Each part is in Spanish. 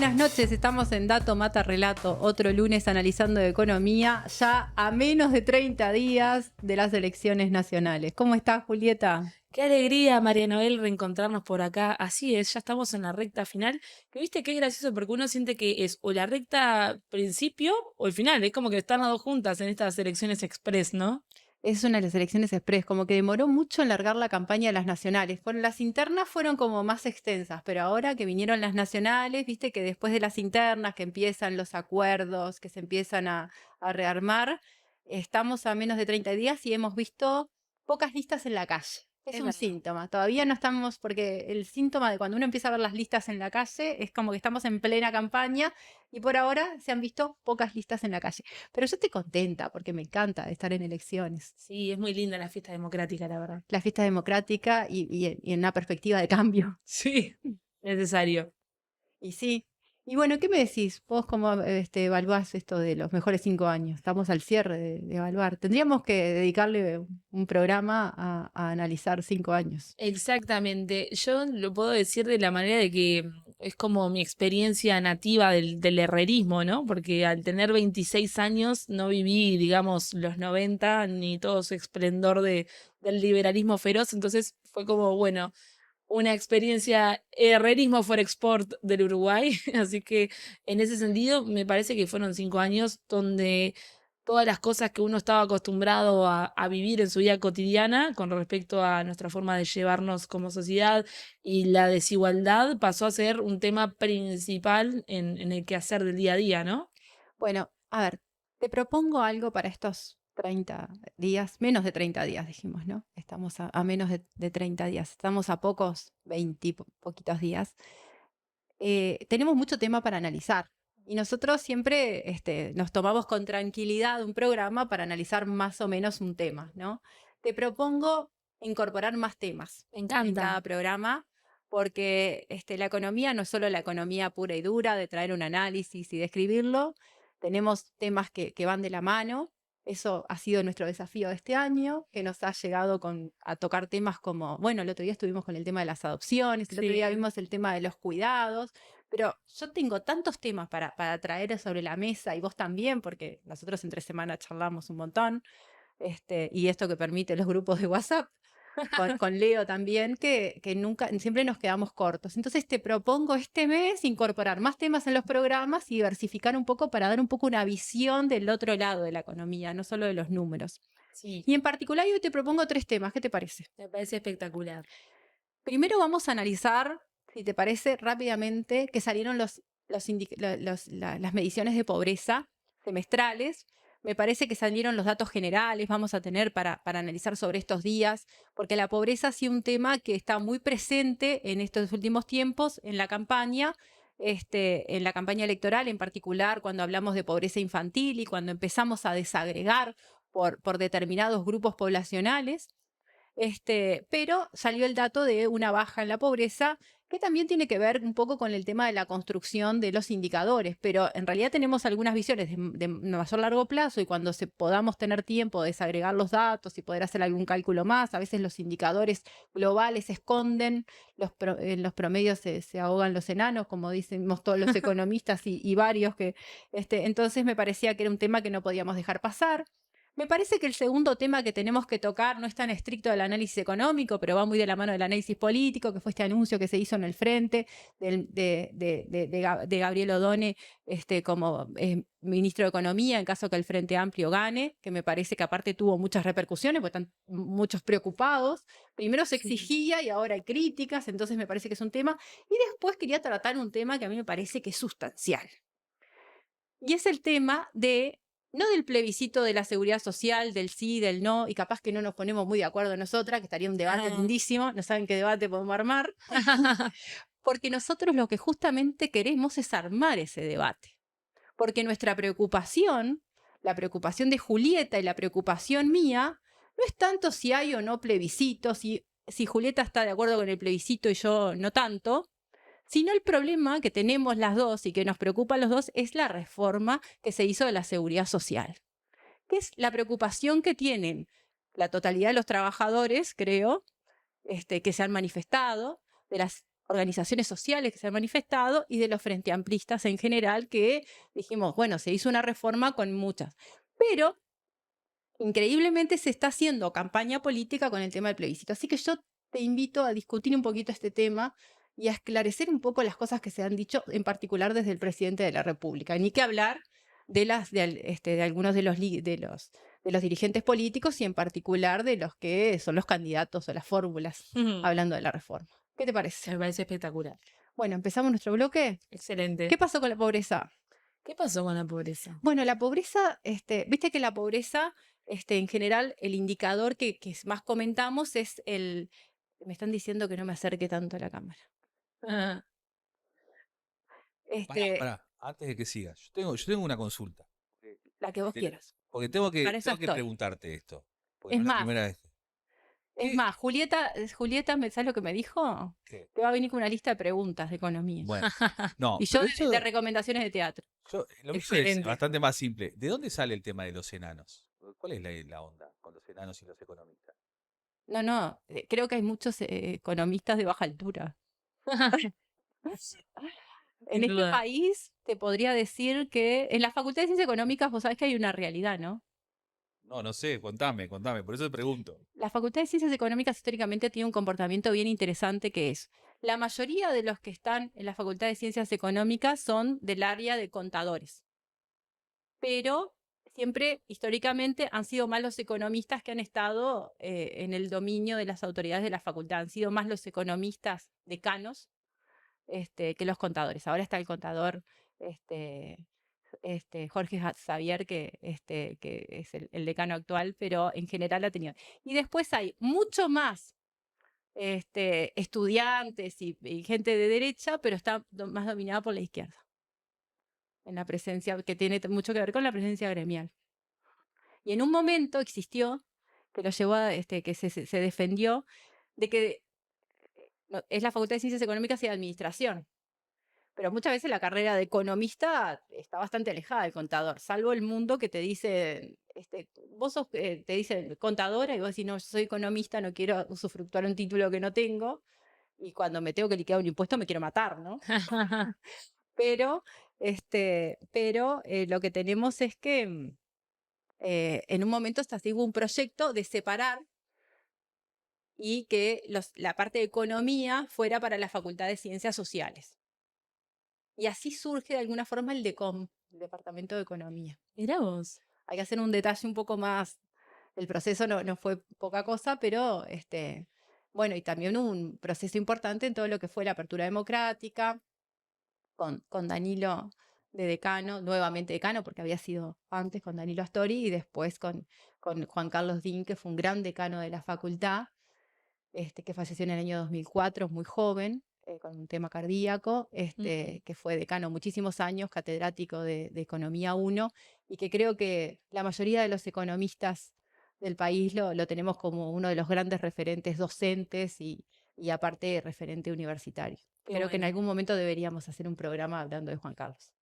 Buenas noches, estamos en Dato Mata Relato, otro lunes analizando economía, ya a menos de 30 días de las elecciones nacionales. ¿Cómo estás, Julieta? Qué alegría, María Noel, reencontrarnos por acá. Así es, ya estamos en la recta final. Que viste que es gracioso porque uno siente que es o la recta principio o el final. Es como que están las dos juntas en estas elecciones express, ¿no? Es una de las elecciones express, como que demoró mucho en largar la campaña de las nacionales. Bueno, las internas fueron como más extensas, pero ahora que vinieron las nacionales, viste que después de las internas, que empiezan los acuerdos, que se empiezan a rearmar, estamos a menos de 30 días y hemos visto pocas listas en la calle. Es Es un verdad. síntoma. Todavía no estamos, porque el síntoma de cuando uno empieza a ver las listas en la calle es como que estamos en plena campaña y por ahora se han visto pocas listas en la calle. Pero yo estoy contenta porque me encanta estar en elecciones. Sí, es muy linda la fiesta democrática, la verdad. La fiesta democrática y en una perspectiva de cambio. Sí, necesario. Y sí. Y bueno, ¿qué me decís? ¿Vos cómo evaluás esto de los mejores 5 años? Estamos al cierre de evaluar. Tendríamos que dedicarle un programa a analizar 5 años. Exactamente. Yo lo puedo decir de la manera de que es como mi experiencia nativa del herrerismo, ¿no? Porque al tener 26 años no viví, digamos, los 90 ni todo su esplendor del liberalismo feroz. Entonces fue como, bueno, una experiencia herrerismo for export del Uruguay. Así que en ese sentido me parece que fueron 5 años donde todas las cosas que uno estaba acostumbrado a vivir en su vida cotidiana con respecto a nuestra forma de llevarnos como sociedad y la desigualdad pasó a ser un tema principal en el quehacer del día a día, ¿no? Bueno, a ver, te propongo algo para estos 30 días, menos de 30 días dijimos, ¿no? Estamos a menos de 30 días, estamos a pocos, 20 poquitos días. Tenemos mucho tema para analizar. Y nosotros siempre nos tomamos con tranquilidad un programa para analizar más o menos un tema, ¿no? Te propongo incorporar más temas Me en encanta. cada programa, porque la economía no es solo la economía pura y dura de traer un análisis y describirlo, tenemos temas que van de la mano. Eso ha sido nuestro desafío de este año, que nos ha llegado a tocar temas como, bueno, el otro día estuvimos con el tema de las adopciones, el otro día Sí. vimos el tema de los cuidados, pero yo tengo tantos temas para traer sobre la mesa y vos también, porque nosotros entre semana charlamos un montón, y esto que permite los grupos de WhatsApp, con Leo también, que nunca, siempre nos quedamos cortos. Entonces te propongo este mes incorporar más temas en los programas y diversificar un poco para dar un poco una visión del otro lado de la economía, no solo de los números. Sí, Y en particular yo te propongo 3 temas, ¿qué te parece? me parece espectacular. Primero vamos a analizar, si te parece, rápidamente que salieron las mediciones de pobreza semestrales. Me parece que salieron los datos generales, vamos a tener para analizar sobre estos días, porque la pobreza ha sido un tema que está muy presente en estos últimos tiempos en la campaña electoral, en particular cuando hablamos de pobreza infantil y cuando empezamos a desagregar por determinados grupos poblacionales. Pero salió el dato de una baja en la pobreza, que también tiene que ver un poco con el tema de la construcción de los indicadores, pero en realidad tenemos algunas visiones de mayor largo plazo y cuando podamos tener tiempo de desagregar los datos y poder hacer algún cálculo más, a veces los indicadores globales se esconden, en los promedios se ahogan los enanos, como decimos todos los economistas y varios entonces me parecía que era un tema que no podíamos dejar pasar. Me parece que el segundo tema que tenemos que tocar no es tan estricto del análisis económico, pero va muy de la mano del análisis político, que fue este anuncio que se hizo en el frente de Gabriel Odone como ministro de Economía, en caso que el Frente Amplio gane, que me parece que aparte tuvo muchas repercusiones, porque están muchos preocupados. Primero se Sí. exigía y ahora hay críticas, entonces me parece que es un tema. Y después quería tratar un tema que a mí me parece que es sustancial. Y es el tema no del plebiscito de la seguridad social, del sí, del no, y capaz que no nos ponemos muy de acuerdo nosotras, que estaría un debate Ah. lindísimo, no saben qué debate podemos armar, porque nosotros lo que justamente queremos es armar ese debate. Porque nuestra preocupación, la preocupación de Julieta y la preocupación mía, no es tanto si hay o no plebiscito, si Julieta está de acuerdo con el plebiscito y yo no tanto, sino el problema que tenemos las dos y que nos preocupa a los dos es la reforma que se hizo de la seguridad social, que es la preocupación que tienen la totalidad de los trabajadores, creo, que se han manifestado, de las organizaciones sociales que se han manifestado y de los frente amplistas en general, que dijimos, bueno, se hizo una reforma con muchas. Pero increíblemente se está haciendo campaña política con el tema del plebiscito. Así que yo te invito a discutir un poquito este tema y a esclarecer un poco las cosas que se han dicho, en particular desde el presidente de la República. Ni que hablar de algunos de los dirigentes políticos y en particular de los que son los candidatos o las fórmulas hablando de la reforma. ¿Qué te parece? Me parece espectacular. Bueno, empezamos nuestro bloque. Excelente. ¿Qué pasó con la pobreza? ¿Qué pasó con la pobreza? Bueno, la pobreza, viste que la pobreza, en general, el indicador que más comentamos es me están diciendo que no me acerque tanto a la cámara. Ah, Pará, antes de que sigas, yo tengo una consulta. La que vos Te- quieras. Porque tengo Para eso que estoy. preguntarte esto. Porque Es no es la más, primera vez. Es ¿Qué? más, Julieta, ¿sabes lo que me dijo? ¿Qué? Que va a venir con una lista de preguntas de economía. Bueno, no, Y yo pero eso, de recomendaciones de teatro. lo mío es Excelente. bastante más simple. ¿De dónde sale el tema de los enanos? ¿Cuál es la onda con los enanos y los economistas? No, creo que hay muchos economistas de baja altura. En Sin este duda. país te podría decir que en la Facultad de Ciencias Económicas vos sabés que hay una realidad, ¿no? No sé, contame, por eso te pregunto. La Facultad de Ciencias Económicas históricamente tiene un comportamiento bien interesante que es, la mayoría de los que están en la Facultad de Ciencias Económicas son del área de contadores, pero siempre históricamente han sido más los economistas que han estado en el dominio de las autoridades de la facultad, han sido más los economistas decanos que los contadores. Ahora está el contador Jorge Xavier, que es el decano actual, pero en general ha tenido. Y después hay mucho más estudiantes y gente de derecha, pero está más dominada por la izquierda. En la presencia, que tiene mucho que ver con la presencia gremial. Y en un momento existió, que lo llevó a, que se defendió, de que es la Facultad de Ciencias Económicas y de Administración. Pero muchas veces la carrera de economista está bastante alejada del contador, salvo el mundo que te dice, vos sos, te dicen contadora y vos decís, no, yo soy economista, no quiero usufructuar un título que no tengo, y cuando me tengo que liquidar un impuesto me quiero matar, ¿no? Pero, lo que tenemos es que en un momento hubo un proyecto de separar y que la parte de economía fuera para la Facultad de Ciencias Sociales. Y así surge de alguna forma el DECOM, el Departamento de Economía. Mirá vos. Hay que hacer un detalle un poco más. El proceso no fue poca cosa, pero bueno, y también hubo un proceso importante en todo lo que fue la apertura democrática, con Danilo de decano, nuevamente decano, porque había sido antes con Danilo Astori y después con Juan Carlos Din, que fue un gran decano de la facultad, que falleció en el año 2004, muy joven, con un tema cardíaco, que fue decano muchísimos años, catedrático de Economía 1, y que creo que la mayoría de los economistas del país lo tenemos como uno de los grandes referentes docentes y aparte referente universitario. Qué Creo que en bueno. algún momento deberíamos hacer un programa hablando de Juan Carlos.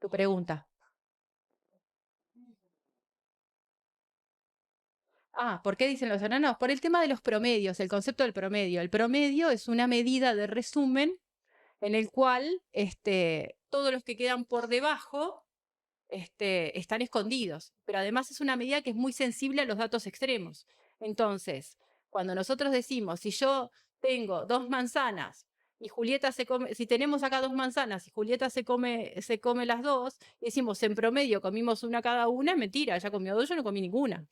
Tu pregunta. ¿Por qué dicen los enanos? Por el tema de los promedios, el concepto del promedio. El promedio es una medida de resumen en el cual todos los que quedan por debajo están escondidos. Pero además es una medida que es muy sensible a los datos extremos. Entonces, cuando nosotros decimos, si yo tengo 2 manzanas y Julieta si tenemos acá 2 manzanas y Julieta se come las 2, y decimos, en promedio comimos una cada una, es mentira, ella comió 2, yo no comí ninguna.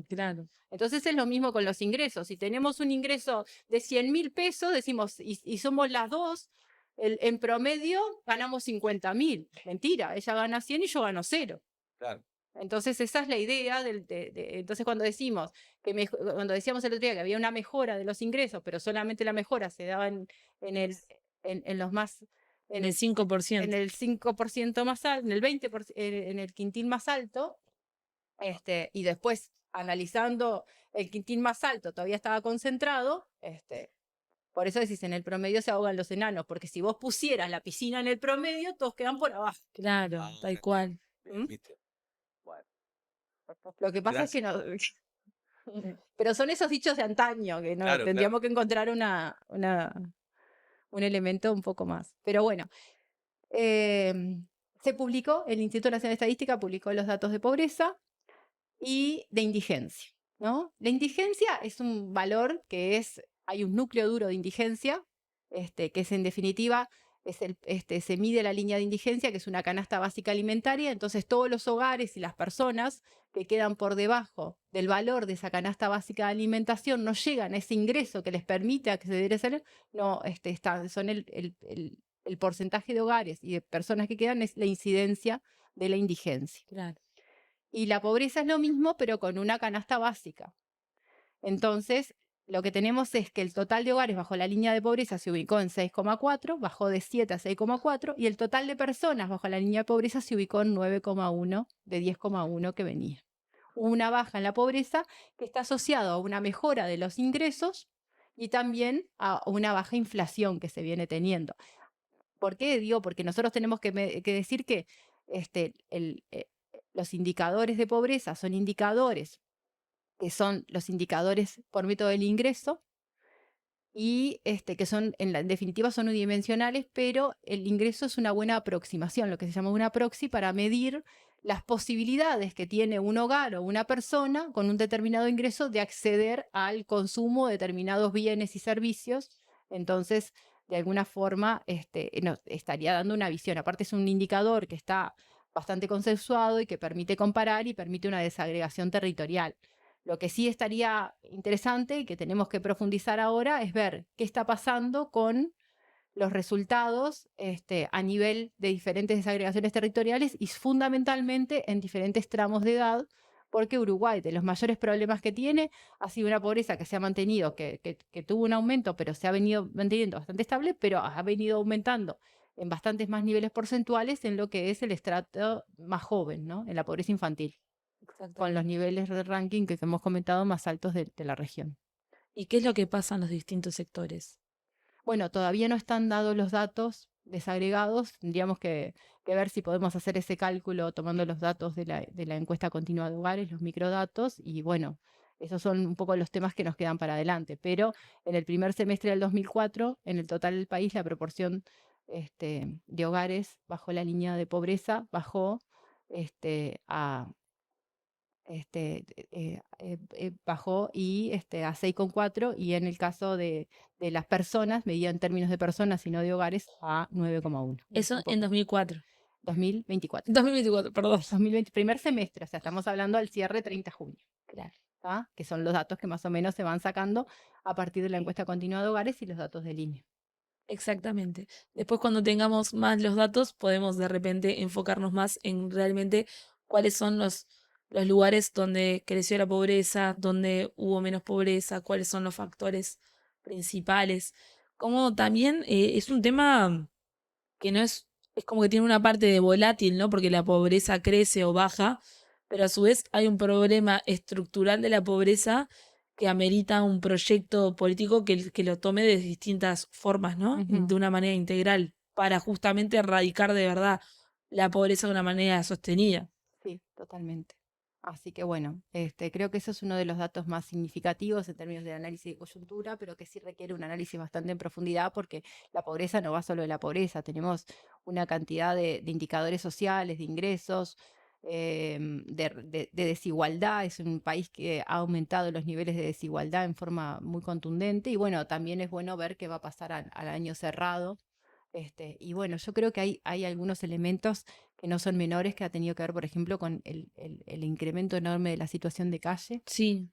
Claro. Entonces es lo mismo con los ingresos. Si tenemos un ingreso de 100.000 pesos, decimos, y somos las 2, en promedio ganamos 50.000. Mentira, ella gana 100 y yo gano 0. Claro. Entonces esa es la idea. Entonces cuando decimos, cuando decíamos el otro día que había una mejora de los ingresos, pero solamente la mejora se daba en los más... En el 5%. En el 5% más alto, en el 20%, en el quintil más alto, y después analizando el quintil más alto, todavía estaba concentrado, por eso decís, en el promedio se ahogan los enanos, porque si vos pusieras la piscina en el promedio, todos quedan por abajo. Claro, tal cual. Bien, ¿viste? Bueno, Lo que pasa es que gracias. no... Pero son esos dichos de antaño que no Claro, tendríamos que encontrar un elemento un poco más. Pero bueno, se publicó, el Instituto Nacional de Estadística publicó los datos de pobreza y de indigencia, ¿no? La indigencia es un valor hay un núcleo duro de indigencia, que es en definitiva, se mide la línea de indigencia, que es una canasta básica alimentaria, entonces todos los hogares y las personas que quedan por debajo del valor de esa canasta básica de alimentación no llegan a ese ingreso que les permite acceder a ese, no, son el porcentaje de hogares y de personas que quedan es la incidencia de la indigencia. Claro. Y la pobreza es lo mismo, pero con una canasta básica. Entonces, lo que tenemos es que el total de hogares bajo la línea de pobreza se ubicó en 6,4, bajó de 7 a 6,4, y el total de personas bajo la línea de pobreza se ubicó en 9,1, de 10,1 que venía. Hubo una baja en la pobreza que está asociada a una mejora de los ingresos y también a una baja inflación que se viene teniendo. ¿Por qué? Digo, porque nosotros tenemos que decir que los indicadores de pobreza son indicadores que son los indicadores por método del ingreso y que son, en definitiva, son unidimensionales, pero el ingreso es una buena aproximación, lo que se llama una proxy, para medir las posibilidades que tiene un hogar o una persona con un determinado ingreso de acceder al consumo de determinados bienes y servicios. Entonces, de alguna forma, nos estaría dando una visión. Aparte, es un indicador que está bastante consensuado y que permite comparar y permite una desagregación territorial. Lo que sí estaría interesante y que tenemos que profundizar ahora es ver qué está pasando con los resultados a nivel de diferentes desagregaciones territoriales y fundamentalmente en diferentes tramos de edad, porque Uruguay, de los mayores problemas que tiene, ha sido una pobreza que se ha mantenido, que tuvo un aumento, pero se ha venido manteniendo bastante estable, pero ha venido aumentando en bastantes más niveles porcentuales en lo que es el estrato más joven, ¿no? En la pobreza infantil, con los niveles de ranking que hemos comentado más altos de la región. ¿Y qué es lo que pasa en los distintos sectores? Bueno, todavía no están dados los datos desagregados. Tendríamos que ver si podemos hacer ese cálculo tomando los datos de la encuesta continua de hogares, los microdatos, y bueno, esos son un poco los temas que nos quedan para adelante. Pero en el primer semestre del 2004, en el total del país, la proporción de hogares bajo la línea de pobreza bajó a bajó a 6,4, y en el caso de las personas, medida en términos de personas y no de hogares, a 9,1. Eso en 2004. 2024. 2024, perdón. 2020, primer semestre, o sea, estamos hablando al cierre 30 de junio. Claro. ¿Tá? Que son los datos que más o menos se van sacando a partir de la encuesta continua de hogares y los datos de línea. Exactamente. Después, cuando tengamos más los datos, podemos de repente enfocarnos más en realmente cuáles son los lugares donde creció la pobreza, donde hubo menos pobreza, cuáles son los factores principales. Como también es un tema que no es como que tiene una parte de volátil, ¿no? Porque la pobreza crece o baja, pero a su vez hay un problema estructural de la pobreza que amerita un proyecto político que lo tome de distintas formas, ¿no? Ujú. De una manera integral, para justamente erradicar de verdad la pobreza de una manera sostenida. Sí, totalmente. Así que bueno, creo que eso es uno de los datos más significativos en términos de análisis de coyuntura, pero que sí requiere un análisis bastante en profundidad, porque la pobreza no va solo de la pobreza, tenemos una cantidad de indicadores sociales, de ingresos, de desigualdad. Es un país que ha aumentado los niveles de desigualdad en forma muy contundente, y bueno, también es bueno ver qué va a pasar al año cerrado. Y bueno, yo creo que hay algunos elementos que no son menores, que ha tenido que ver, por ejemplo, con el incremento enorme de la situación de calle, Sí,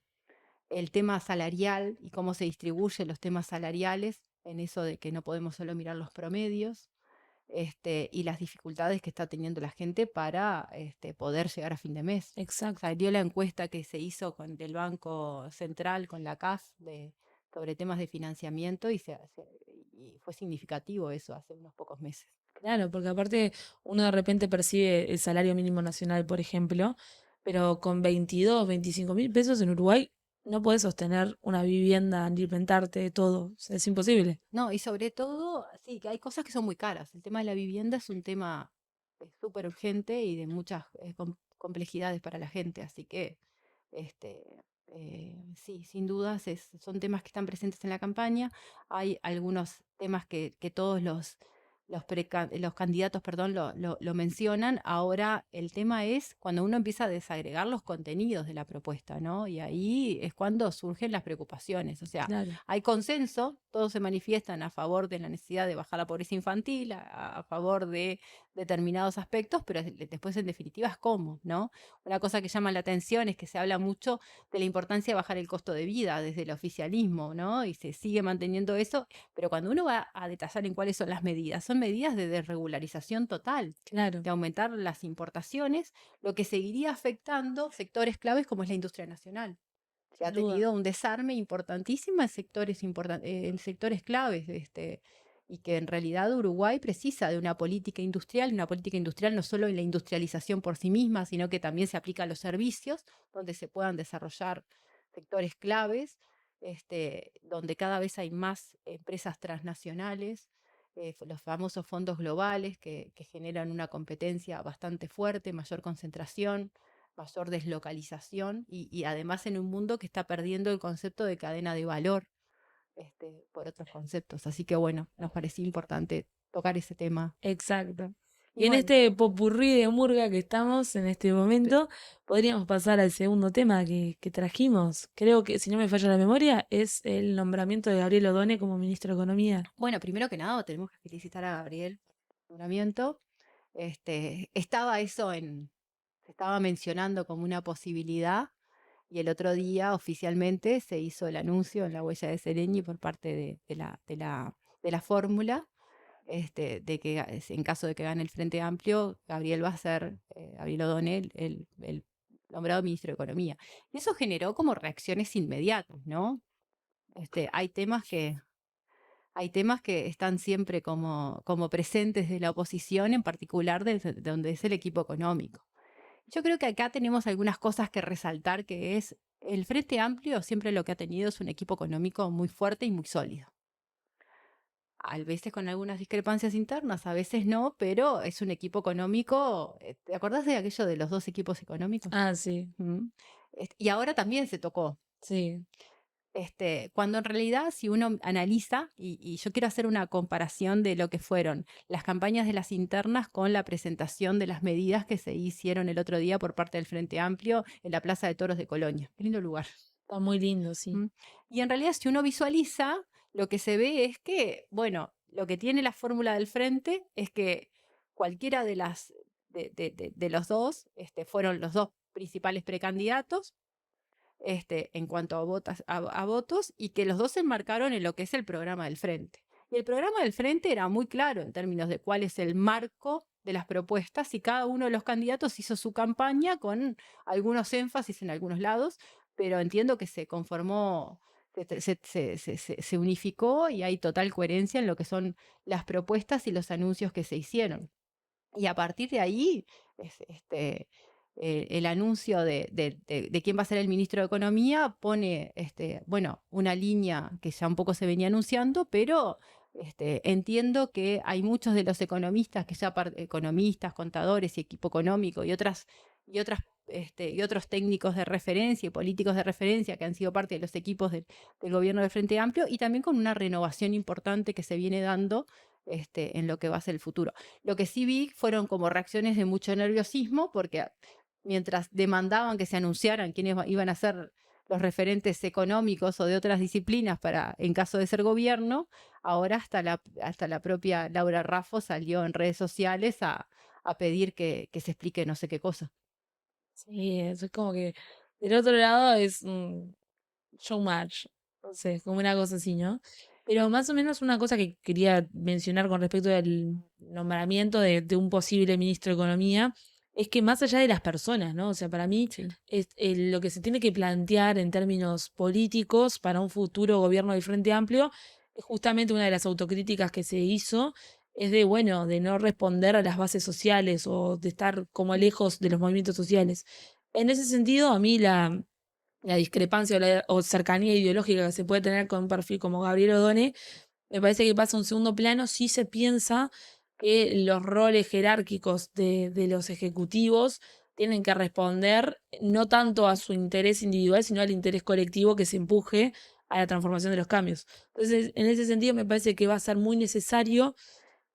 el tema salarial y cómo se distribuyen los temas salariales, en eso de que no podemos solo mirar los promedios, y las dificultades que está teniendo la gente para poder llegar a fin de mes. exacto. Salió la encuesta que se hizo del Banco Central, con la CAS, sobre temas de financiamiento, y fue significativo eso hace unos pocos meses. Claro, porque aparte uno de repente percibe el salario mínimo nacional, por ejemplo, pero con 22, 25.000 pesos en Uruguay no puedes sostener una vivienda, alimentarte, todo. O sea, es imposible. No, y sobre todo, sí, que hay cosas que son muy caras. El tema de la vivienda es un tema súper urgente y de muchas complejidades para la gente, así que este, Sí, sin dudas son temas que están presentes en la campaña. Hay algunos temas que todos los candidatos, perdón, lo mencionan. Ahora el tema es cuando uno empieza a desagregar los contenidos de la propuesta, ¿no? Y ahí es cuando surgen las preocupaciones. O sea, Claro. hay consenso, todos se manifiestan a favor de la necesidad de bajar la pobreza infantil, a favor de determinados aspectos, pero después en definitiva es cómo, ¿no? Una cosa que llama la atención es que se habla mucho de la importancia de bajar el costo de vida desde el oficialismo, ¿no? Y se sigue manteniendo eso, pero cuando uno va a detallar en cuáles son las medidas, son medidas de desregularización total, Claro, de aumentar las importaciones, lo que seguiría afectando sectores claves como es la industria nacional. Se ha sin duda. tenido un desarme importantísimo en sectores claves, y que en realidad Uruguay precisa de una política industrial no solo en la industrialización por sí misma, sino que también se aplica a los servicios, donde se puedan desarrollar sectores claves, donde cada vez hay más empresas transnacionales, los famosos fondos globales que generan una competencia bastante fuerte, mayor concentración, mayor deslocalización y además en un mundo que está perdiendo el concepto de cadena de valor, por otros conceptos. Así que bueno, nos parecía importante tocar ese tema. Exacto. Y Y en bueno, este popurrí de murga que estamos en este momento, podríamos pasar al segundo tema que trajimos. Creo que, si no me falla la memoria, es el nombramiento de Gabriel Odone como ministro de Economía. bueno, primero que nada tenemos que felicitar a Gabriel por el nombramiento. Estaba eso se estaba mencionando como una posibilidad. Y el otro día oficialmente se hizo el anuncio en la huella de Sereñi por parte de la fórmula, de que en caso de que gane el Frente Amplio, Gabriel va a ser, Gabriel O'Donnell, el nombrado ministro de Economía. Y eso generó como reacciones inmediatas, ¿no? Hay temas que están siempre como presentes de la oposición, en particular de donde es el equipo económico. Yo creo que acá tenemos algunas cosas que resaltar, que es el Frente Amplio siempre lo que ha tenido es un equipo económico muy fuerte y muy sólido. A veces con algunas discrepancias internas, a veces no, pero es un equipo económico. ¿Te acordás de aquello de los dos equipos económicos? Ah, sí, Mm. Y ahora también se tocó. sí. Cuando en realidad, si uno analiza, y yo quiero hacer una comparación de lo que fueron las campañas de las internas con la presentación de las medidas que se hicieron el otro día por parte del Frente Amplio en la Plaza de Toros de Colonia. Qué lindo lugar. Está muy lindo, sí. ¿Mm? Y en realidad, si uno visualiza, lo que se ve es que, bueno, lo que tiene la fórmula del Frente es que cualquiera de los dos, fueron los dos principales precandidatos, en cuanto a votos, y que los dos se enmarcaron en lo que es el programa del Frente. Y el programa del Frente era muy claro en términos de cuál es el marco de las propuestas, y cada uno de los candidatos hizo su campaña con algunos énfasis en algunos lados, pero entiendo que se conformó, se unificó y hay total coherencia en lo que son las propuestas y los anuncios que se hicieron. Y a partir de ahí, el anuncio de quién va a ser el ministro de Economía pone, bueno, una línea que ya un poco se venía anunciando, pero entiendo que hay muchos de los economistas, economistas, contadores y equipo económico y otros técnicos de referencia y políticos de referencia que han sido parte de los equipos del gobierno del Frente Amplio, y también con una renovación importante que se viene dando, en lo que va a ser el futuro. Lo que sí vi fueron como reacciones de mucho nerviosismo, porque mientras demandaban que se anunciaran quiénes iban a ser los referentes económicos o de otras disciplinas en caso de ser gobierno, ahora hasta la propia Laura Raffo salió en redes sociales a pedir que se explique no sé qué cosa. Sí, eso es como que del otro lado es un showmatch, no sé, como una cosa así, ¿no? Pero más o menos una cosa que quería mencionar con respecto al nombramiento de un posible ministro de Economía es que más allá de las personas, ¿no? O sea, para mí Sí. es, lo que se tiene que plantear en términos políticos para un futuro gobierno del Frente Amplio es justamente una de las autocríticas que se hizo, es de, bueno, de no responder a las bases sociales o de estar como lejos de los movimientos sociales. En ese sentido, a mí la discrepancia o cercanía ideológica que se puede tener con un perfil como Gabriel Odone, me parece que pasa a un segundo plano si se piensa que los roles jerárquicos de los ejecutivos tienen que responder no tanto a su interés individual, sino al interés colectivo que se empuje a la transformación de los cambios. Entonces, en ese sentido, me parece que va a ser muy necesario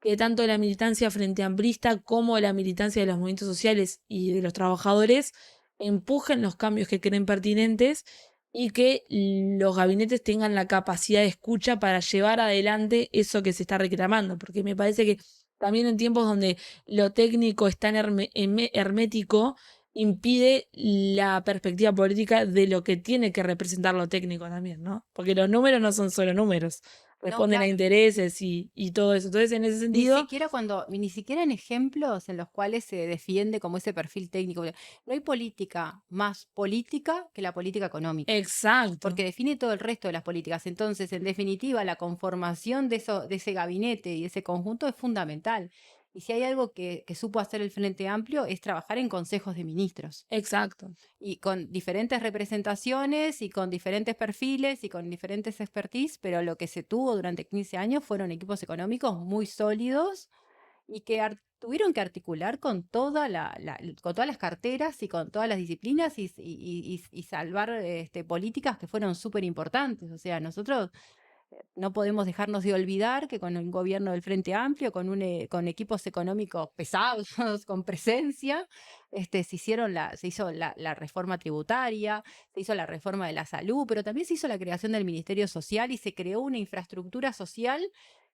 que tanto la militancia frente amplista como la militancia de los movimientos sociales y de los trabajadores empujen los cambios que creen pertinentes y que los gabinetes tengan la capacidad de escucha para llevar adelante eso que se está reclamando, porque me parece que también en tiempos donde lo técnico es tan hermético, impide la perspectiva política de lo que tiene que representar lo técnico también, ¿no? Porque los números no son solo números, No, responden a claro. intereses y todo eso. Entonces, en ese Ni sentido, siquiera ni siquiera en ejemplos en los cuales se defiende como ese perfil técnico. No hay política más política que la política económica, exacto, porque define todo el resto de las políticas. Entonces, en definitiva, la conformación de ese gabinete y ese conjunto es fundamental. Y si hay algo que supo hacer el Frente Amplio es trabajar en consejos de ministros exacto. y con diferentes representaciones y con diferentes perfiles y con diferentes expertise, pero lo que se tuvo durante 15 años fueron equipos económicos muy sólidos y que tuvieron que articular con con todas las carteras y con todas las disciplinas y salvar políticas que fueron súper importantes. O sea, nosotros no podemos dejarnos de olvidar que con un gobierno del Frente Amplio, con equipos económicos pesados, con presencia, se hizo la reforma tributaria, se hizo la reforma de la salud, pero también se hizo la creación del Ministerio Social y se creó una infraestructura social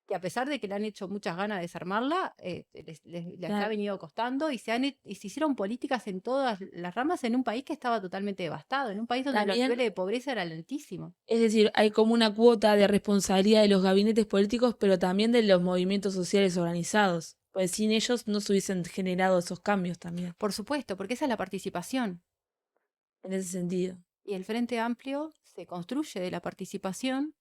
que a pesar de que le han hecho muchas ganas de desarmarla, les ha Claro. venido costando y se hicieron políticas en todas las ramas en un país que estaba totalmente devastado, en un país donde los También, niveles de pobreza eran altísimos. es decir, hay como una cuota de responsabilidad de los gabinetes políticos, pero también de los movimientos sociales organizados. Pues sin ellos no se hubiesen generado esos cambios también, Por supuesto, porque esa es la participación. en ese sentido. Y el Frente Amplio se construye de la participación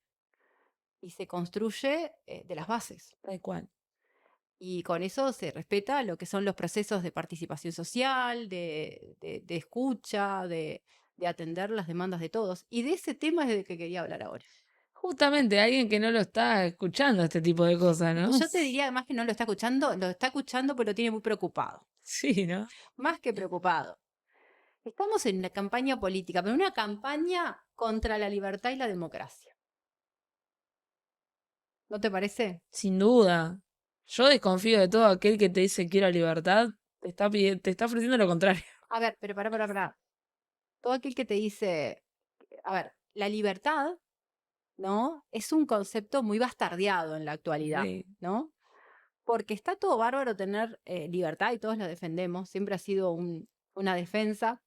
y se construye de las bases. Tal cual. Y con eso se respeta lo que son los procesos de participación social, de escucha, de atender las demandas de todos. Y de ese tema es del que quería hablar ahora. Justamente alguien que no lo está escuchando este tipo de cosas, ¿no? Yo te diría además que no lo está escuchando, pero lo tiene muy preocupado. Sí, ¿no? Más que preocupado. Estamos en una campaña política, pero una campaña contra la libertad y la democracia. ¿No te parece? Sin duda. Yo desconfío de todo aquel que te dice quiero libertad, te está ofreciendo lo contrario. A ver, pero pará. Todo aquel que te dice, a ver, la libertad, ¿no? Es un concepto muy bastardeado en la actualidad, Sí. ¿no? Porque está todo bárbaro tener libertad y todos lo defendemos. Siempre ha sido una defensa,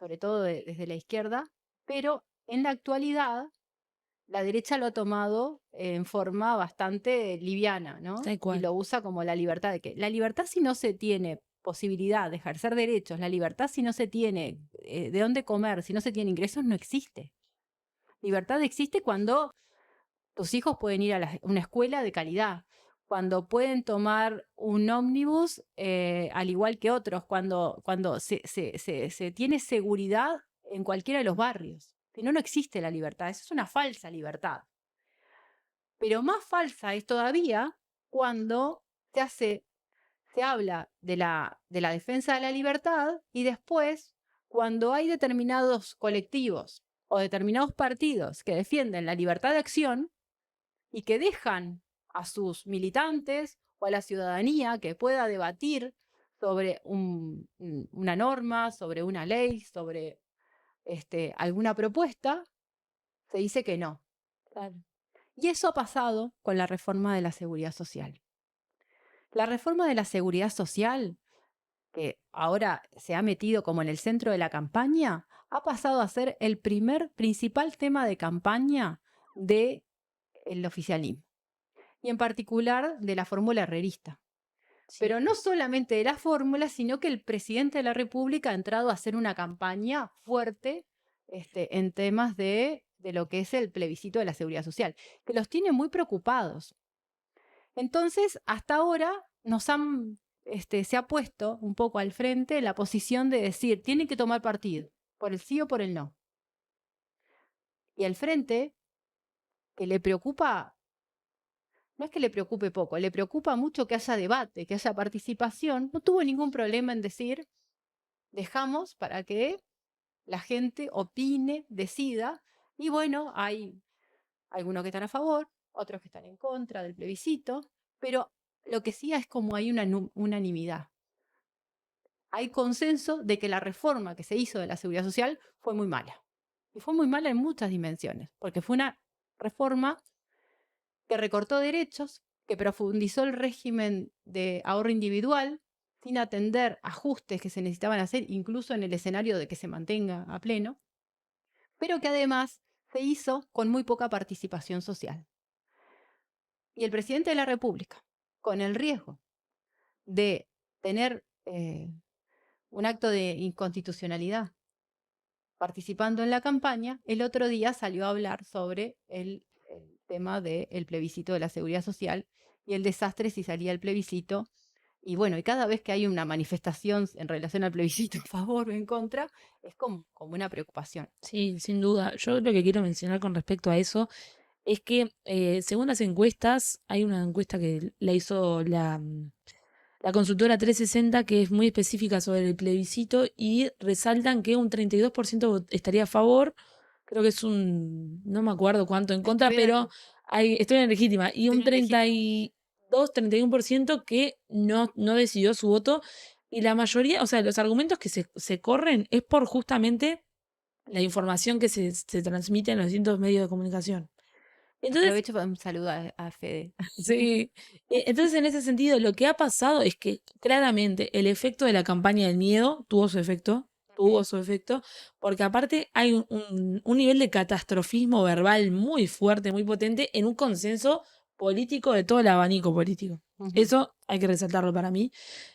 sobre todo desde la izquierda, pero en la actualidad la derecha lo ha tomado en forma bastante liviana, ¿no? Tal Y cual. lo usa como la libertad de que la libertad si no se tiene posibilidad de ejercer derechos, la libertad si no se tiene de dónde comer, si no se tiene ingresos, no existe. Libertad existe cuando tus hijos pueden ir a una escuela de calidad, cuando pueden tomar un ómnibus al igual que otros, cuando se tiene seguridad en cualquiera de los barrios. Si no, no existe la libertad. Eso es una falsa libertad. Pero más falsa es todavía cuando se habla de la defensa de la libertad y después, cuando hay determinados colectivos o determinados partidos que defienden la libertad de acción y que dejan a sus militantes o a la ciudadanía que pueda debatir sobre una norma, sobre una ley, sobre alguna propuesta, se dice que no. Claro. Y eso ha pasado con la reforma de la seguridad social. La reforma de la seguridad social, que ahora se ha metido como en el centro de la campaña, ha pasado a ser el principal tema de campaña del oficialismo. Y en particular de la fórmula herrerista. Sí. Pero no solamente de la fórmula, sino que el presidente de la República ha entrado a hacer una campaña fuerte en temas de lo que es el plebiscito de la seguridad social, que los tiene muy preocupados. Entonces, hasta ahora se ha puesto un poco al frente la posición de decir, tienen que tomar partido, por el sí o por el no. Y al frente, que le preocupa, no es que le preocupe poco, le preocupa mucho que haya debate, que haya participación, no tuvo ningún problema en decir, dejamos para que la gente opine, decida, y bueno, hay algunos que están a favor, otros que están en contra del plebiscito, pero lo que sí es como hay una unanimidad. Hay consenso de que la reforma que se hizo de la seguridad social fue muy mala. Y fue muy mala en muchas dimensiones, porque fue una reforma que recortó derechos, que profundizó el régimen de ahorro individual, sin atender ajustes que se necesitaban hacer, incluso en el escenario de que se mantenga a pleno, pero que además se hizo con muy poca participación social. Y el presidente de la República, con el riesgo de tener un acto de inconstitucionalidad participando en la campaña, el otro día salió a hablar sobre el tema del plebiscito de la seguridad social y el desastre si salía el plebiscito. Y bueno, y cada vez que hay una manifestación en relación al plebiscito a favor o en contra, es como una preocupación. Sí, sin duda. Yo lo que quiero mencionar con respecto a eso es que según las encuestas, hay una encuesta que la hizo la consultora 360 que es muy específica sobre el plebiscito y resaltan que un 32% estaría a favor, creo que es no me acuerdo cuánto en contra, pero estoy en legítima, y un 31% que no decidió su voto, y la mayoría, o sea, los argumentos que se corren es por justamente la información que se transmite en los distintos medios de comunicación. Entonces, aprovecho para saludar a Fede. sí. Entonces, en ese sentido, lo que ha pasado es que claramente el efecto de la campaña del miedo tuvo su efecto, porque aparte hay un nivel de catastrofismo verbal muy fuerte, muy potente, en un consenso político de todo el abanico político. Eso hay que resaltarlo para mí.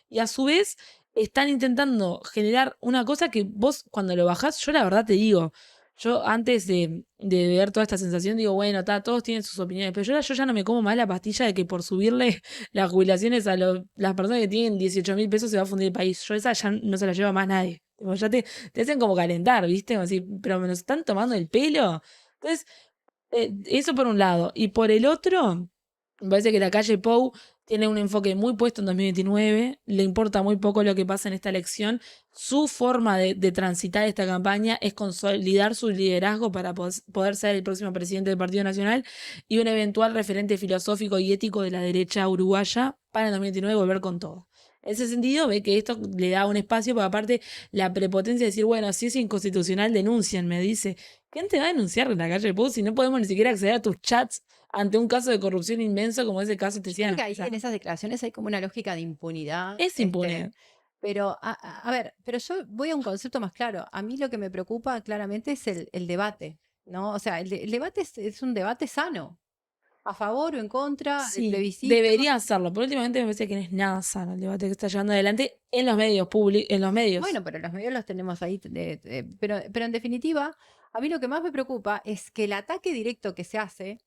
Y a su vez, están intentando generar una cosa que vos, cuando lo bajás, yo la verdad te digo, yo antes de ver toda esta sensación digo, bueno, todos tienen sus opiniones, pero yo ya no me como más la pastilla de que por subirle las jubilaciones a las personas que tienen 18.000 pesos se va a fundir el país. Yo esa ya no se la lleva más nadie. Tipo, ya te hacen como calentar, ¿viste? Como así, pero me nos están tomando el pelo. Entonces, eso por un lado. Y por el otro, me parece que la calle Pou tiene un enfoque muy puesto en 2029, le importa muy poco lo que pasa en esta elección. Su forma de transitar esta campaña es consolidar su liderazgo para poder ser el próximo presidente del Partido Nacional y un eventual referente filosófico y ético de la derecha uruguaya para en 2029 volver con todo. En ese sentido, ve que esto le da un espacio, porque aparte la prepotencia de decir, bueno, si es inconstitucional, denuncian, me dice. ¿Quién te va a denunciar en la calle Pou si no podemos ni siquiera acceder a tus chats ante un caso de corrupción inmenso como ese caso Creo Tesiano? que ahí, en esas declaraciones hay como una lógica de impunidad. Es impune. Pero, a ver, pero yo voy a un concepto más claro. A mí lo que me preocupa claramente es el debate, ¿no? O sea, el debate es un debate sano, a favor o en contra del Sí, plebiscito. debería hacerlo, pero últimamente me parece que no es nada sano el debate que está llevando adelante en los medios públicos, en los medios. Bueno, pero los medios los tenemos ahí. Pero en definitiva, a mí lo que más me preocupa es que el ataque directo que se hace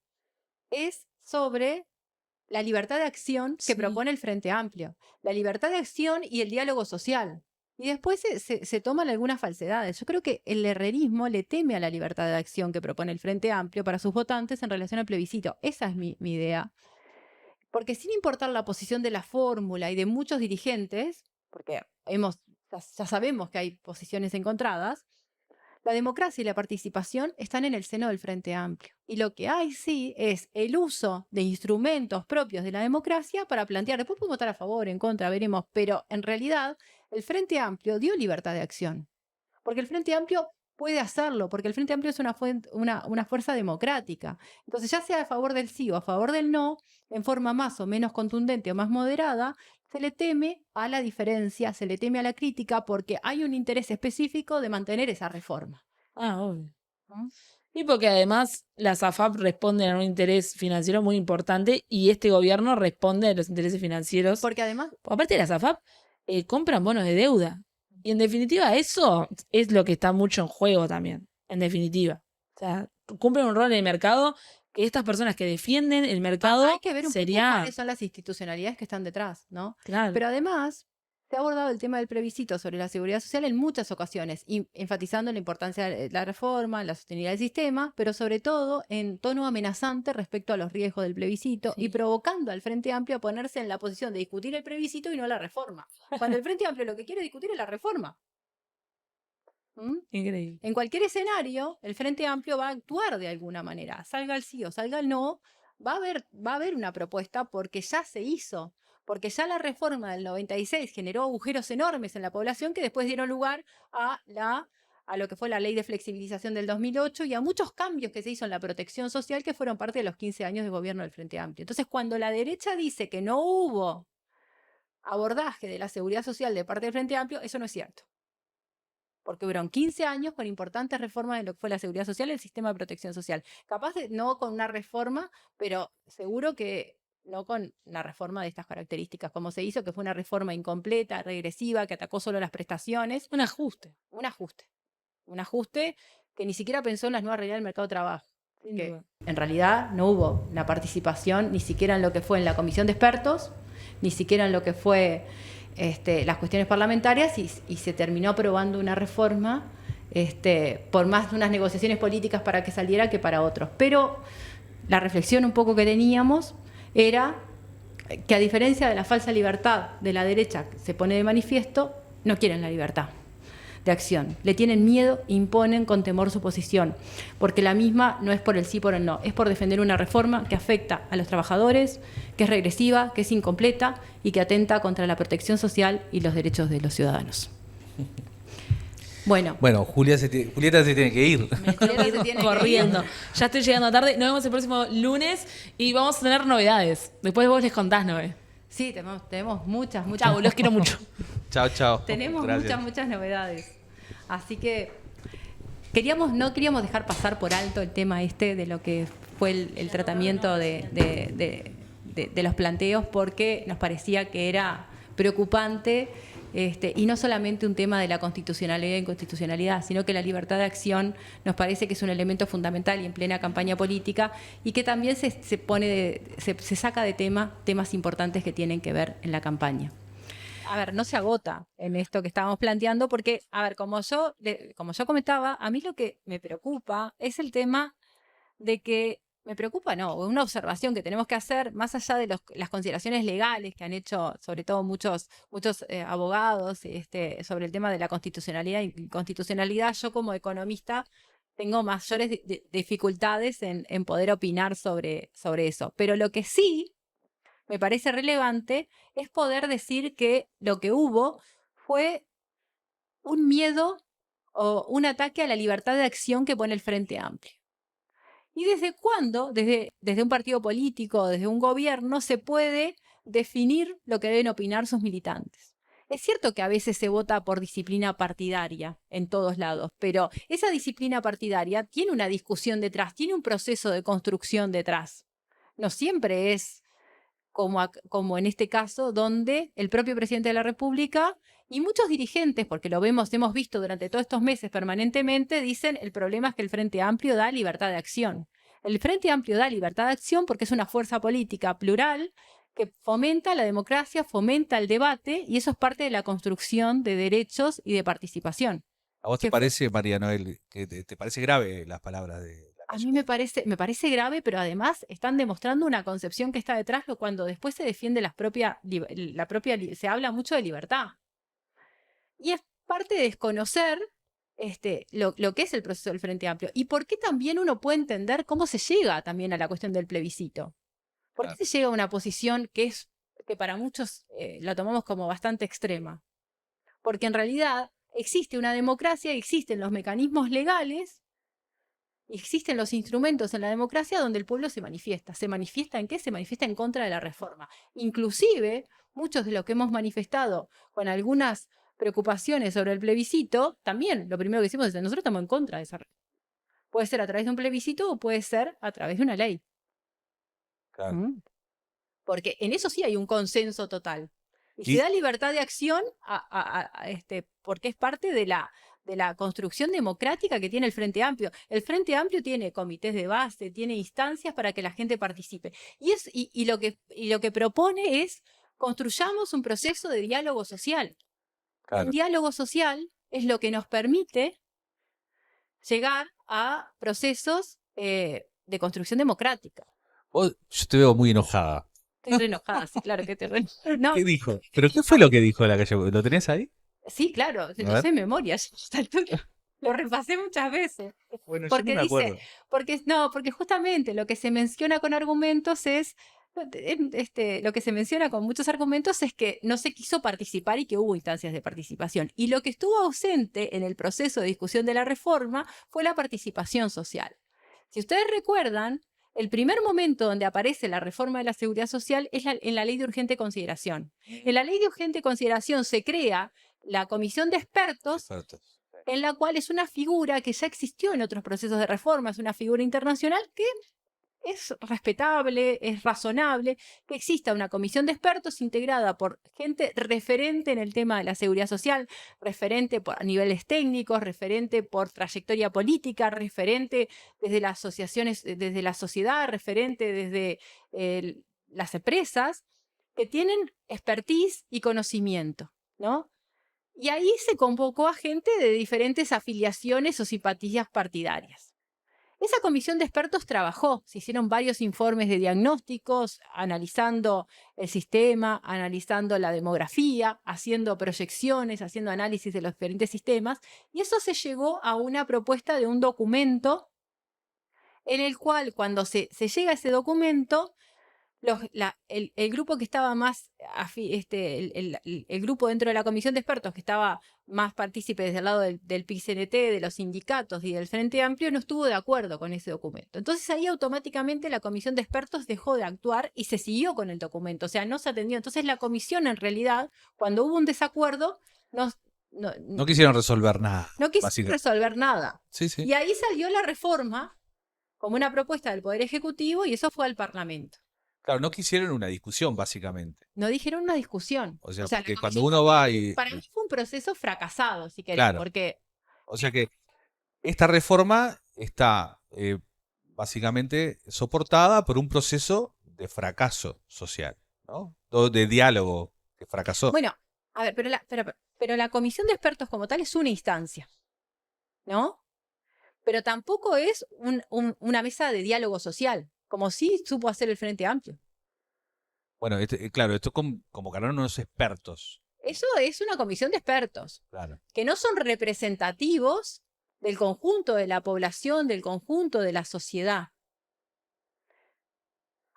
es sobre la libertad de acción que Sí. propone el Frente Amplio, la libertad de acción y el diálogo social. Y después se toman algunas falsedades. Yo creo que el herrerismo le teme a la libertad de acción que propone el Frente Amplio para sus votantes en relación al plebiscito. Esa es mi idea. Porque sin importar la posición de la fórmula y de muchos dirigentes, porque ya sabemos que hay posiciones encontradas, la democracia y la participación están en el seno del Frente Amplio. Y lo que hay sí es el uso de instrumentos propios de la democracia para plantear, después podemos estar a favor, en contra, veremos, pero en realidad el Frente Amplio dio libertad de acción. Porque el Frente Amplio puede hacerlo, porque el Frente Amplio es una fuerza democrática. Entonces, ya sea a favor del sí o a favor del no, en forma más o menos contundente o más moderada, se le teme a la diferencia, se le teme a la crítica, porque hay un interés específico de mantener esa reforma. Obvio. ¿No? Y porque además las AFAP responden a un interés financiero muy importante y este gobierno responde a los intereses financieros. Porque además, Aparte de las AFAP, compran bonos de deuda. Y en definitiva, eso es lo que está mucho en juego también. En definitiva. O sea, cumplen un rol en el mercado que estas personas que defienden el mercado hay que ver un poco sería. cuáles son las institucionalidades que están detrás, ¿no? Claro. Pero además, se ha abordado el tema del plebiscito sobre la seguridad social en muchas ocasiones, y enfatizando la importancia de la reforma, la sostenibilidad del sistema, pero sobre todo en tono amenazante respecto a los riesgos del plebiscito Sí. y provocando al Frente Amplio a ponerse en la posición de discutir el plebiscito y no la reforma. Cuando el Frente Amplio lo que quiere discutir es la reforma. ¿Mm? Increíble. En cualquier escenario, el Frente Amplio va a actuar de alguna manera, salga el sí o salga el no, va a haber una propuesta porque ya se hizo, porque ya la reforma del 96 generó agujeros enormes en la población que después dieron lugar a lo que fue la ley de flexibilización del 2008 y a muchos cambios que se hizo en la protección social que fueron parte de los 15 años de gobierno del Frente Amplio. Entonces, cuando la derecha dice que no hubo abordaje de la seguridad social de parte del Frente Amplio, eso no es cierto. Porque hubieron 15 años con importantes reformas de lo que fue la seguridad social y el sistema de protección social. Capaz de no con una reforma, pero seguro que no con una reforma de estas características, como se hizo, que fue una reforma incompleta, regresiva, que atacó solo las prestaciones. Un ajuste. Un ajuste. Un ajuste que ni siquiera pensó en las nuevas realidades del mercado de trabajo. Que en realidad no hubo la participación ni siquiera en lo que fue en la comisión de expertos, ni siquiera en lo que fue las cuestiones parlamentarias y se terminó aprobando una reforma por más de unas negociaciones políticas para que saliera que para otros. Pero la reflexión un poco que teníamos era que a diferencia de la falsa libertad de la derecha que se pone de manifiesto, no quieren la libertad de acción. Le tienen miedo, imponen con temor su posición, porque la misma no es por el sí, por el no, es por defender una reforma que afecta a los trabajadores, que es regresiva, que es incompleta y que atenta contra la protección social y los derechos de los ciudadanos. Bueno, Julieta se tiene que ir. Me tengo que ir corriendo. Ya estoy llegando tarde. Nos vemos el próximo lunes y vamos a tener novedades. Después vos les contás, Noé. Sí, tenemos muchas. Chau, los quiero mucho. Chao. Tenemos Gracias. muchas novedades. Así que no queríamos dejar pasar por alto el tema de lo que fue el tratamiento de los planteos, porque nos parecía que era preocupante y no solamente un tema de la constitucionalidad e inconstitucionalidad, sino que la libertad de acción nos parece que es un elemento fundamental y en plena campaña política y que también se saca de temas importantes que tienen que ver en la campaña. A ver, no se agota en esto que estábamos planteando porque, a ver, como yo comentaba, a mí lo que me preocupa es el tema de que una observación que tenemos que hacer, más allá de las consideraciones legales que han hecho, sobre todo muchos abogados, sobre el tema de la constitucionalidad y inconstitucionalidad, yo como economista tengo mayores dificultades en poder opinar sobre eso. Pero lo que sí me parece relevante es poder decir que lo que hubo fue un miedo o un ataque a la libertad de acción que pone el Frente Amplio. ¿Y desde cuándo, desde un partido político, desde un gobierno, se puede definir lo que deben opinar sus militantes? Es cierto que a veces se vota por disciplina partidaria en todos lados, pero esa disciplina partidaria tiene una discusión detrás, tiene un proceso de construcción detrás. No siempre es como en este caso, donde el propio presidente de la República y muchos dirigentes, porque hemos visto durante todos estos meses permanentemente, dicen el problema es que el Frente Amplio da libertad de acción. El Frente Amplio da libertad de acción porque es una fuerza política plural que fomenta la democracia, fomenta el debate y eso es parte de la construcción de derechos y de participación. ¿A vos te parece, María Noel, que te parece grave las palabras de la A mí me parece grave, pero además están demostrando una concepción que está detrás, cuando después se defiende se habla mucho de libertad. Y es parte de desconocer lo que es el proceso del Frente Amplio y por qué también uno puede entender cómo se llega también a la cuestión del plebiscito. ¿Por qué se llega a una posición que para muchos la tomamos como bastante extrema? Porque en realidad existe una democracia, existen los mecanismos legales, y existen los instrumentos en la democracia donde el pueblo se manifiesta. ¿Se manifiesta en qué? Se manifiesta en contra de la reforma. Inclusive, muchos de los que hemos manifestado con algunas preocupaciones sobre el plebiscito, también lo primero que decimos es que nosotros estamos en contra de esa reforma. Puede ser a través de un plebiscito o puede ser a través de una ley. Claro. Porque en eso sí hay un consenso total. Y se da libertad de acción porque es parte de la construcción democrática que tiene el Frente Amplio. El Frente Amplio tiene comités de base, tiene instancias para que la gente participe. Y lo que propone es construyamos un proceso de diálogo social. Claro. El diálogo social es lo que nos permite llegar a procesos de construcción democrática. Yo te veo muy enojada. Estoy re enojada, sí, claro que te re... No, ¿Qué dijo? ¿Pero qué fue lo que dijo la calle? ¿Lo tenés ahí? sí, claro, lo sé de memoria ya a esta altura. Lo repasé muchas veces. Bueno, yo no Porque me dice, acuerdo. porque justamente lo que se menciona con argumentos es, lo que se menciona con muchos argumentos es que no se quiso participar y que hubo instancias de participación. Y lo que estuvo ausente en el proceso de discusión de la reforma fue la participación social. Si ustedes recuerdan, el primer momento donde aparece la reforma de la seguridad social es en la ley de urgente consideración. En la ley de urgente consideración se crea la comisión de expertos, Expertos. en la cual es una figura que ya existió en otros procesos de reforma, es una figura internacional que es respetable, es razonable, que exista una comisión de expertos integrada por gente referente en el tema de la seguridad social, referente por niveles técnicos, referente por trayectoria política, referente desde las asociaciones, desde la sociedad, referente desde las empresas, que tienen expertise y conocimiento, ¿no? Y ahí se convocó a gente de diferentes afiliaciones o simpatías partidarias. Esa comisión de expertos trabajó, se hicieron varios informes de diagnósticos, analizando el sistema, analizando la demografía, haciendo proyecciones, haciendo análisis de los diferentes sistemas, y eso se llegó a una propuesta de un documento en el cual, cuando se llega a ese documento, el grupo que estaba más, el grupo dentro de la comisión de expertos que estaba más partícipe desde el lado del PICNT, de los sindicatos y del Frente Amplio, no estuvo de acuerdo con ese documento. Entonces ahí automáticamente la comisión de expertos dejó de actuar y se siguió con el documento, o sea, no se atendió. Entonces la comisión en realidad, cuando hubo un desacuerdo, no, No quisieron resolver nada, no quiso básicamente. resolver nada. Sí, sí. Y ahí salió la reforma como una propuesta del Poder Ejecutivo y eso fue al Parlamento. Claro, no quisieron una discusión, básicamente. No dijeron una discusión. O sea, La porque cuando comisión uno va y... para mí fue un proceso fracasado, si querés, Claro. porque O sea que esta reforma está básicamente soportada por un proceso de fracaso social, ¿no? De diálogo que fracasó. bueno, a ver, pero la comisión de expertos como tal es una instancia, ¿no? Pero tampoco es una mesa de diálogo social, como sí supo hacer el Frente Amplio. Bueno, claro, esto convocaron unos expertos. Eso es una comisión de expertos, Claro. que no son representativos del conjunto de la población, del conjunto de la sociedad.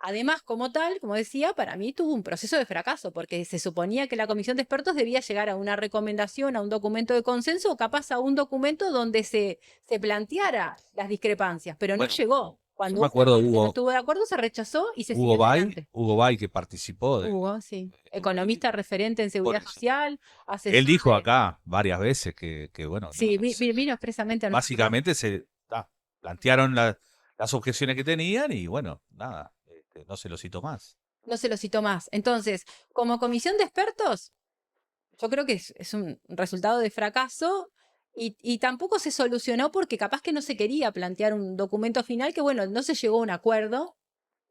Además, como tal, como decía, para mí tuvo un proceso de fracaso, porque se suponía que la comisión de expertos debía llegar a una recomendación, a un documento de consenso, o capaz a un documento donde se planteara las discrepancias, pero no Bueno, llegó. yo Cuando me acuerdo, no estuvo de acuerdo, se rechazó y se siguió adelante. Hugo Bay que participó de... Hugo, sí. Economista referente en Por seguridad eso. social, Él asesor dijo de- acá varias veces que bueno, Sí, no, vino expresamente a nuestro programa. básicamente plantearon las objeciones que tenían y bueno, nada, no se lo citó más. No se lo citó más. Entonces, como comisión de expertos, yo creo que es un resultado de fracaso y tampoco se solucionó porque capaz que no se quería plantear un documento final que, bueno, no se llegó a un acuerdo,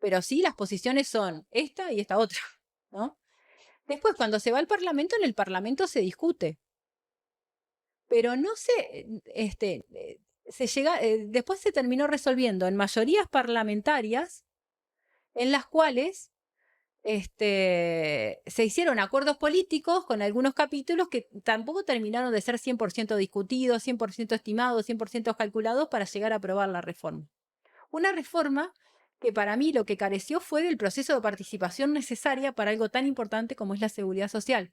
pero sí las posiciones son esta y esta otra, ¿no? Después, cuando se va al Parlamento, en el Parlamento se discute, pero no se, después se terminó resolviendo en mayorías parlamentarias en las cuales se hicieron acuerdos políticos con algunos capítulos que tampoco terminaron de ser 100% discutidos, 100% estimados, 100% calculados para llegar a aprobar la reforma. Una reforma que para mí lo que careció fue del proceso de participación necesaria para algo tan importante como es la seguridad social.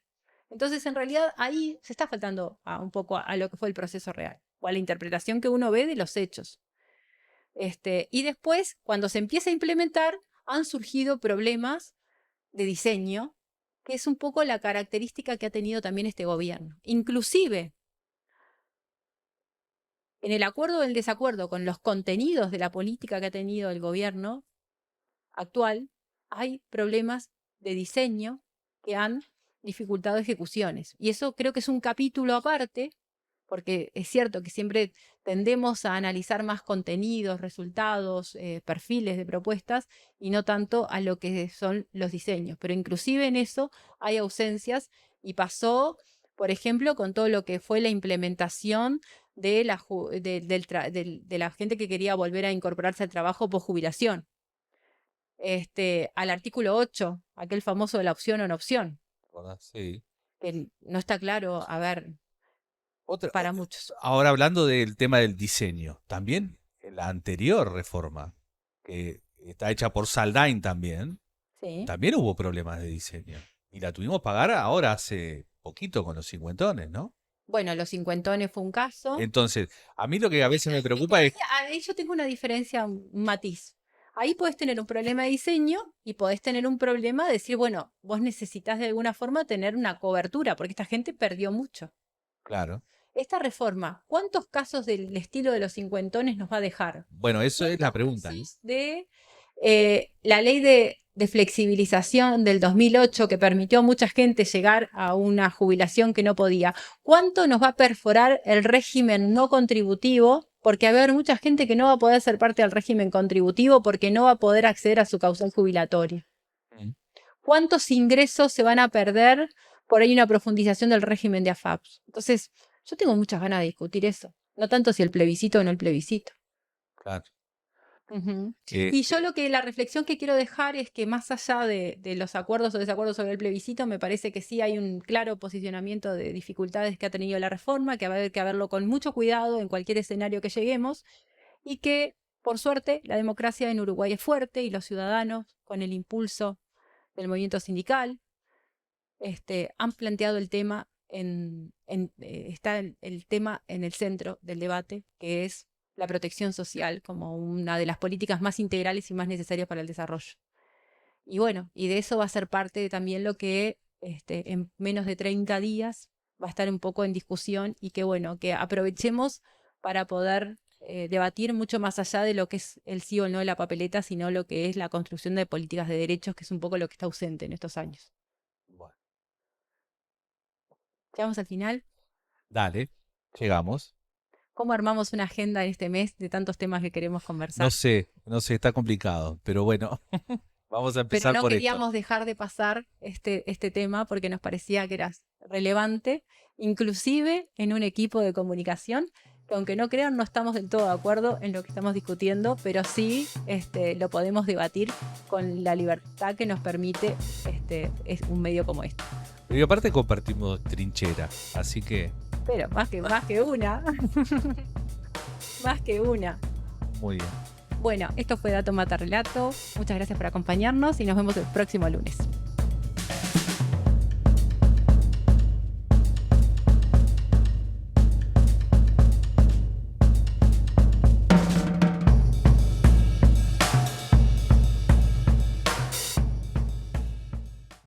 Entonces, en realidad, ahí se está faltando un poco a lo que fue el proceso real, o a la interpretación que uno ve de los hechos. Y después, cuando se empieza a implementar, han surgido problemas de diseño, que es un poco la característica que ha tenido también este gobierno. Inclusive, en el acuerdo o el desacuerdo con los contenidos de la política que ha tenido el gobierno actual, hay problemas de diseño que han dificultado ejecuciones. Y eso creo que es un capítulo aparte, porque es cierto que siempre tendemos a analizar más contenidos, resultados, perfiles de propuestas y no tanto a lo que son los diseños. Pero inclusive en eso hay ausencias y pasó, por ejemplo, con todo lo que fue la implementación de la gente que quería volver a incorporarse al trabajo por jubilación. Al artículo 8, aquel famoso de la opción o no opción, ¿Verdad? Sí. que no está claro, a ver, para muchos. Ahora hablando del tema del diseño, también en la anterior reforma, que está hecha por Saldain también, Sí. también hubo problemas de diseño. Y la tuvimos que pagar ahora hace poquito con los cincuentones, ¿no? Bueno, los cincuentones fue un caso. Entonces, a mí lo que a veces me preocupa es... Ahí yo tengo una diferencia, un matiz. Ahí podés tener un problema de diseño y podés tener un problema de decir, bueno, vos necesitas de alguna forma tener una cobertura, porque esta gente perdió mucho. Claro. Esta reforma, ¿cuántos casos del estilo de los cincuentones nos va a dejar? Bueno, eso es la pregunta, ¿no? De la ley de flexibilización del 2008 que permitió a mucha gente llegar a una jubilación que no podía. ¿Cuánto nos va a perforar el régimen no contributivo? Porque va a haber mucha gente que no va a poder ser parte del régimen contributivo porque no va a poder acceder a su causal jubilatoria. Mm. ¿Cuántos ingresos se van a perder por ahí una profundización del régimen de AFAPs? Entonces, yo tengo muchas ganas de discutir eso. No tanto si el plebiscito o no el plebiscito. Claro. Ujú. Eh, Y yo la reflexión que quiero dejar es que más allá de los acuerdos o desacuerdos sobre el plebiscito, me parece que sí hay un claro posicionamiento de dificultades que ha tenido la reforma, que va a haber que verlo con mucho cuidado en cualquier escenario que lleguemos, y que, por suerte, la democracia en Uruguay es fuerte y los ciudadanos, con el impulso del movimiento sindical, han planteado el tema, está el tema en el centro del debate, que es la protección social como una de las políticas más integrales y más necesarias para el desarrollo. Y bueno, y de eso va a ser parte de también lo que en menos de 30 días va a estar un poco en discusión y que bueno, que aprovechemos para poder debatir mucho más allá de lo que es el sí o no de la papeleta, sino lo que es la construcción de políticas de derechos, que es un poco lo que está ausente en estos años. bueno, Llegamos al final. dale, llegamos. ¿Cómo armamos una agenda en este mes de tantos temas que queremos conversar? No sé, está complicado, pero bueno, vamos a Pero empezar no por esto. queríamos dejar de pasar este tema porque nos parecía que era relevante, inclusive en un equipo de comunicación, que aunque no crean, no estamos del todo de acuerdo en lo que estamos discutiendo, pero sí lo podemos debatir con la libertad que nos permite es un medio como este. Y aparte compartimos trinchera, así que Pero más que una. Más que una. muy bien. Bueno, esto fue Dato Mata Relato. Muchas gracias por acompañarnos y nos vemos el próximo lunes.